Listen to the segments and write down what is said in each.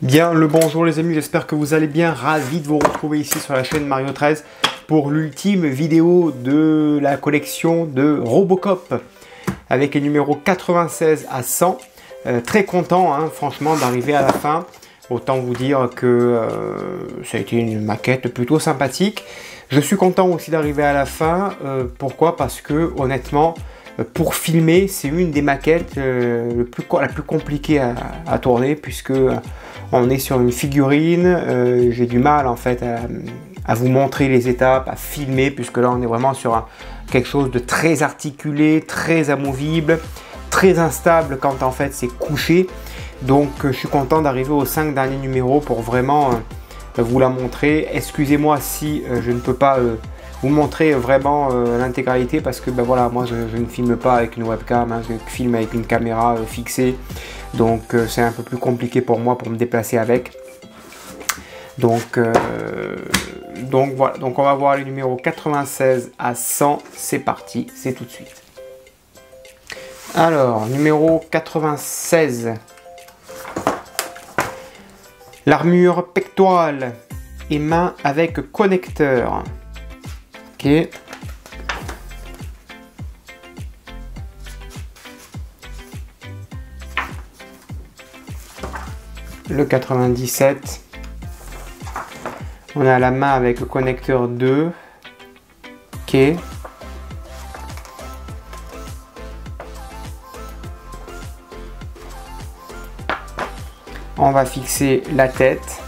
Bien le bonjour les amis, j'espère que vous allez bien, ravi de vous retrouver ici sur la chaîne Mario 13 pour l'ultime vidéo de la collection de Robocop avec les numéros 96 à 100. Très content hein, franchement d'arriver à la fin, autant vous dire que ça a été une maquette plutôt sympathique. Je suis content aussi d'arriver à la fin, pourquoi? Parce que honnêtement, pour filmer, c'est une des maquettes la plus compliquée à tourner, puisque on est sur une figurine. J'ai du mal en fait à vous montrer les étapes, à filmer, puisque là on est vraiment sur quelque chose de très articulé, très amovible, très instable quand en fait c'est couché. Donc je suis content d'arriver aux 5 derniers numéros pour vraiment vous la montrer. Excusez-moi si je ne peux pas vous montrer vraiment l'intégralité, parce que ben voilà, moi je ne filme pas avec une webcam, hein, je filme avec une caméra fixée, donc c'est un peu plus compliqué pour moi pour me déplacer avec. Donc voilà, donc on va voir les numéros 96 à 100, c'est parti, c'est tout de suite. Alors, numéro 96, l'armure pectorale et main avec connecteur. Ok. Le 97. On a la main avec le connecteur 2. Ok. On va fixer la tête.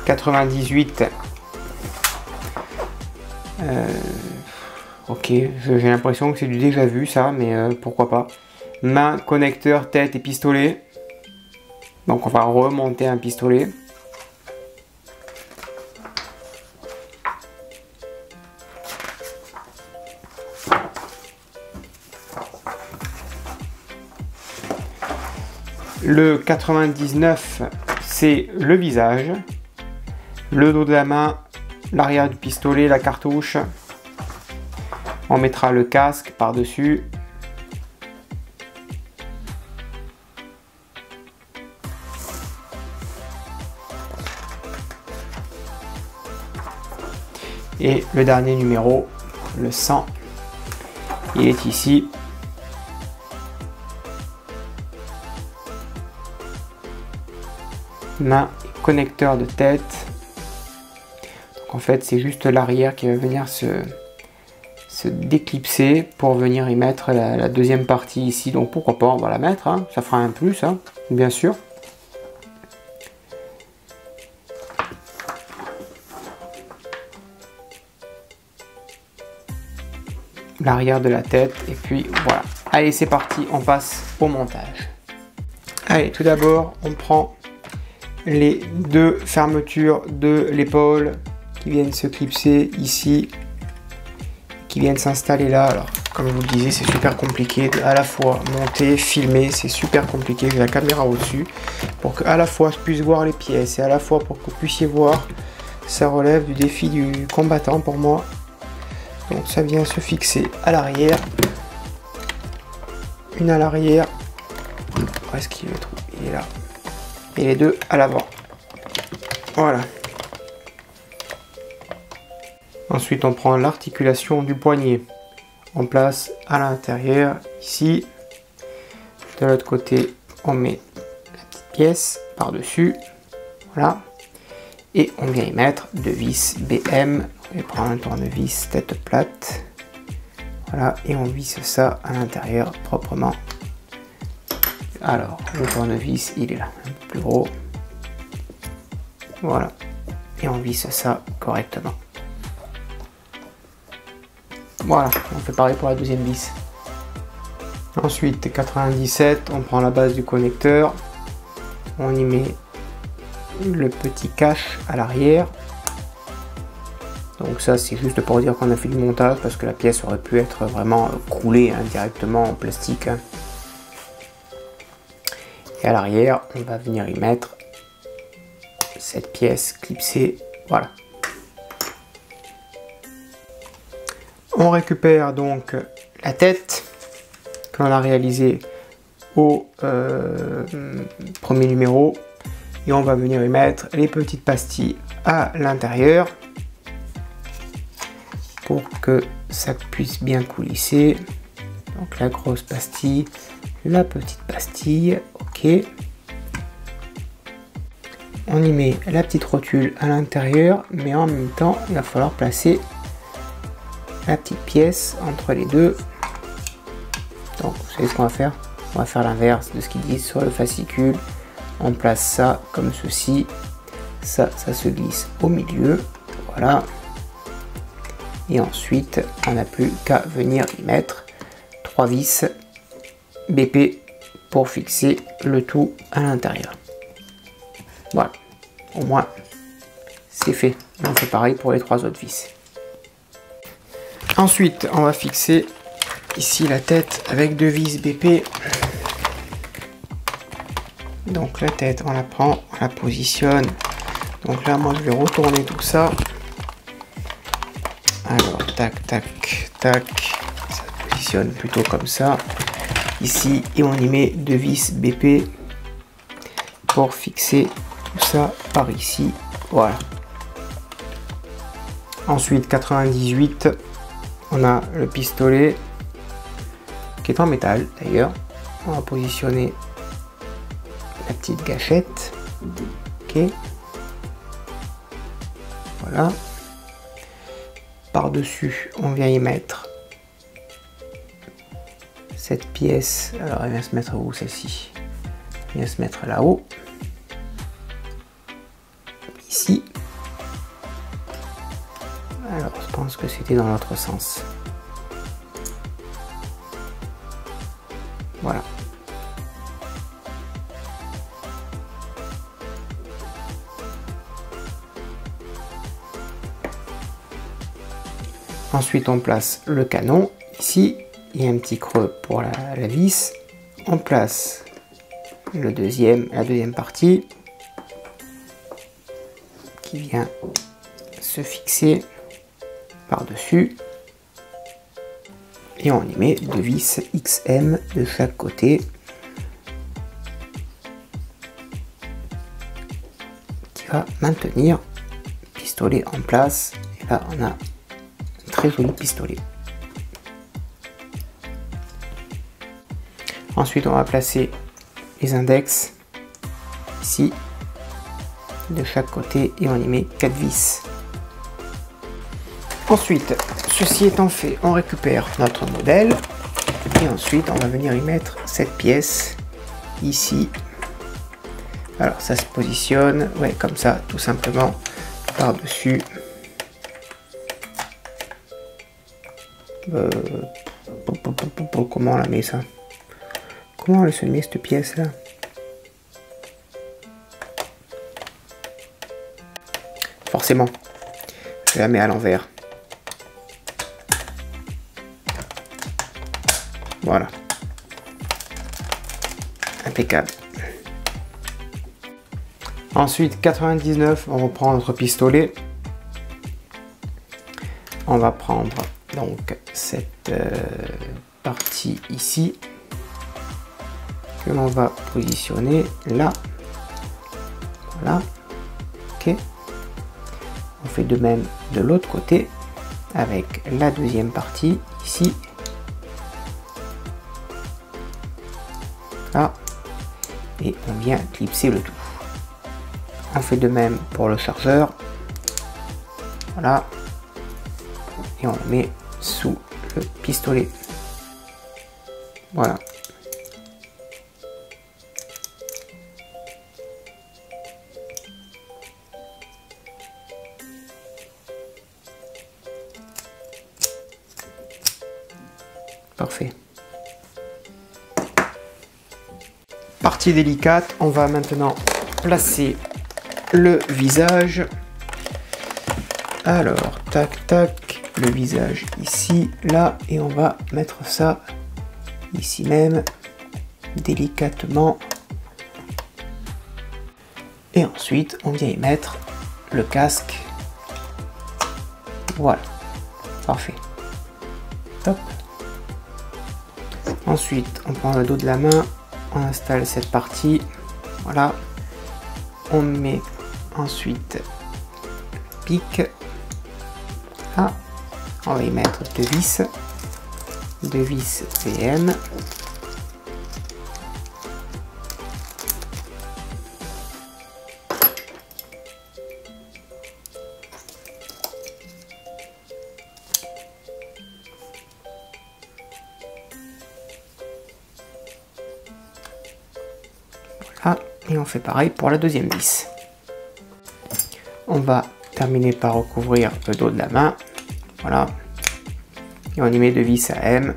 98. Ok, j'ai l'impression que c'est du déjà vu ça, mais pourquoi pas. Main, connecteur, tête et pistolet. Donc on va remonter un pistolet. Le 99, c'est le visage. Le dos de la main, l'arrière du pistolet, la cartouche. On mettra le casque par-dessus. Et le dernier numéro, le 100, il est ici. Main, connecteur de tête. Donc en fait, c'est juste l'arrière qui va venir se déclipser pour venir y mettre la deuxième partie ici. Donc pourquoi pas, on va la mettre, hein. Ça fera un plus, hein, bien sûr. L'arrière de la tête, et puis voilà. Allez, c'est parti, on passe au montage. Allez, tout d'abord, on prend les deux fermetures de l'épaule qui viennent se clipser ici, qui viennent s'installer là. Alors, comme je vous le disais, c'est super compliqué à la fois monter, filmer, c'est super compliqué. J'ai la caméra au-dessus pour que à la fois je puisse voir les pièces et à la fois pour que vous puissiez voir. Ça relève du défi du combattant pour moi. Donc ça vient se fixer à l'arrière, une à l'arrière, où est-ce qu'il est le trou? Il est là, et les deux à l'avant. Voilà. Ensuite on prend l'articulation du poignet, on place à l'intérieur ici. De l'autre côté on met la petite pièce par dessus, voilà, et on vient y mettre deux vis BM. Je vais prendre un tournevis tête plate, voilà, et on visse ça à l'intérieur proprement. Alors le tournevis il est là, un peu plus gros, voilà, et on visse ça correctement. Voilà, on fait pareil pour la deuxième vis. Ensuite 97, on prend la base du connecteur, on y met le petit cache à l'arrière. Donc ça c'est juste pour dire qu'on a fait du montage, parce que la pièce aurait pu être vraiment coulée hein, directement en plastique. Hein. Et à l'arrière, on va venir y mettre cette pièce clipsée, voilà. On récupère donc la tête qu'on a réalisée au premier numéro et on va venir y mettre les petites pastilles à l'intérieur pour que ça puisse bien coulisser. Donc la grosse pastille, la petite pastille, ok. On y met la petite rotule à l'intérieur, mais en même temps il va falloir placer la petite pièce entre les deux. Donc vous savez ce qu'on va faire? On va faire l'inverse de ce qu'ils disent sur le fascicule. On place ça comme ceci. Ça se glisse au milieu. Voilà. Et ensuite, on n'a plus qu'à venir y mettre 3 vis BP pour fixer le tout à l'intérieur. Voilà. Au moins, c'est fait. On fait pareil pour les 3 autres vis. Ensuite, on va fixer ici la tête avec 2 vis BP. Donc la tête, on la prend, on la positionne. Donc là, moi, je vais retourner tout ça. Alors, tac, tac, tac. Ça se positionne plutôt comme ça. Ici, et on y met 2 vis BP pour fixer tout ça par ici. Voilà. Ensuite, 98, on a le pistolet qui est en métal d'ailleurs. On va positionner la petite gâchette. Ok. Voilà. Par-dessus, on vient y mettre cette pièce. Alors, elle vient se mettre où celle-ci? Elle vient se mettre là-haut. Ici. Alors, je pense que c'était dans l'autre sens. Voilà. Ensuite, on place le canon. Ici, il y a un petit creux pour la vis. On place la deuxième partie qui vient se fixer par-dessus. Et on y met 2 vis XM de chaque côté. Qui va maintenir le pistolet en place. Et là, on a un très joli pistolet. Ensuite, on va placer les index ici de chaque côté et on y met 4 vis. Ensuite, ceci étant fait, on récupère notre modèle et ensuite on va venir y mettre cette pièce ici. Alors ça se positionne, ouais, comme ça, tout simplement par-dessus. Comment on la met ça? Comment elle se met cette pièce là? Forcément, je la mets à l'envers. Voilà. Impeccable. Ensuite, 99, on reprend notre pistolet. On va prendre donc cette partie ici que l'on va positionner là. Voilà. Ok. On fait de même de l'autre côté avec la deuxième partie ici. Là. Et on vient clipser le tout. On fait de même pour le chargeur. Voilà. Et on le met sous le pistolet. Voilà. Parfait. Partie délicate, on va maintenant placer le visage. Alors, tac, tac, le visage ici, là, et on va mettre ça ici même, délicatement. Et ensuite, on vient y mettre le casque. Voilà, parfait. Top. Ensuite, on prend le dos de la main, on installe cette partie. Voilà. On met ensuite pic. Ah, on va y mettre deux vis PM. Voilà, et on fait pareil pour la deuxième vis. On va terminer par recouvrir le dos de la main. Voilà. Et on y met deux vis à M.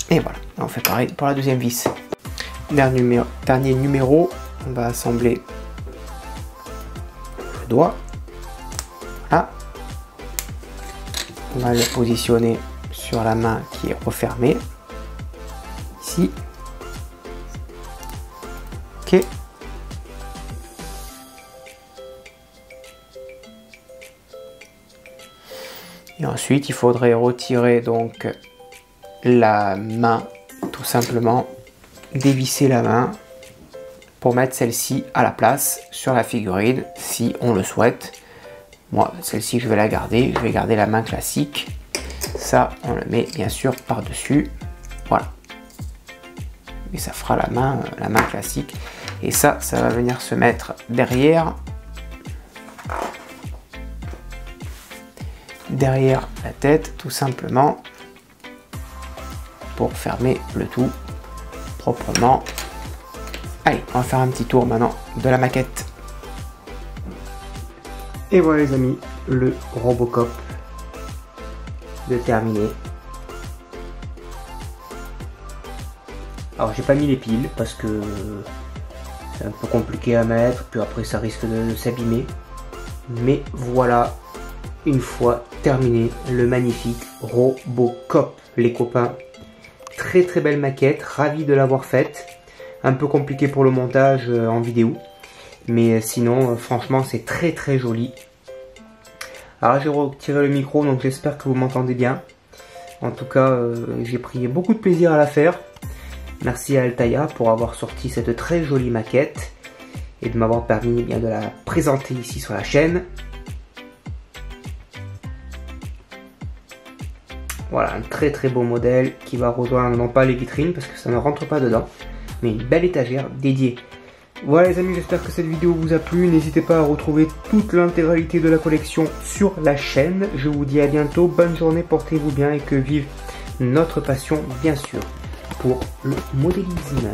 Et voilà, on fait pareil pour la deuxième vis. Dernier numéro, on va assembler le doigt. Là. On va le positionner sur la main qui est refermée. Ici. Ok. Et ensuite, il faudrait retirer donc la main, tout simplement, dévisser la main pour mettre celle-ci à la place sur la figurine, si on le souhaite. Moi, celle-ci, je vais la garder. Je vais garder la main classique. Ça, on le met bien sûr par-dessus. Voilà. Et ça fera la main classique. Et ça va venir se mettre derrière la tête, tout simplement, pour fermer le tout proprement. Allez, on va faire un petit tour maintenant de la maquette. Et voilà les amis, le Robocop de terminé. Alors j'ai pas mis les piles parce que c'est un peu compliqué à mettre, puis après ça risque de s'abîmer. Mais voilà, une fois terminé, le magnifique Robocop, les copains. Très très belle maquette, ravi de l'avoir faite. Un peu compliqué pour le montage en vidéo. Mais sinon, franchement, c'est très très joli. Alors j'ai retiré le micro, donc j'espère que vous m'entendez bien. En tout cas, j'ai pris beaucoup de plaisir à la faire. Merci à Altaïa pour avoir sorti cette très jolie maquette et de m'avoir permis bien de la présenter ici sur la chaîne. Voilà, un très très beau modèle qui va rejoindre non pas les vitrines parce que ça ne rentre pas dedans, mais une belle étagère dédiée. Voilà les amis, j'espère que cette vidéo vous a plu. N'hésitez pas à retrouver toute l'intégralité de la collection sur la chaîne. Je vous dis à bientôt, bonne journée, portez-vous bien et que vive notre passion bien sûr pour le modélisme.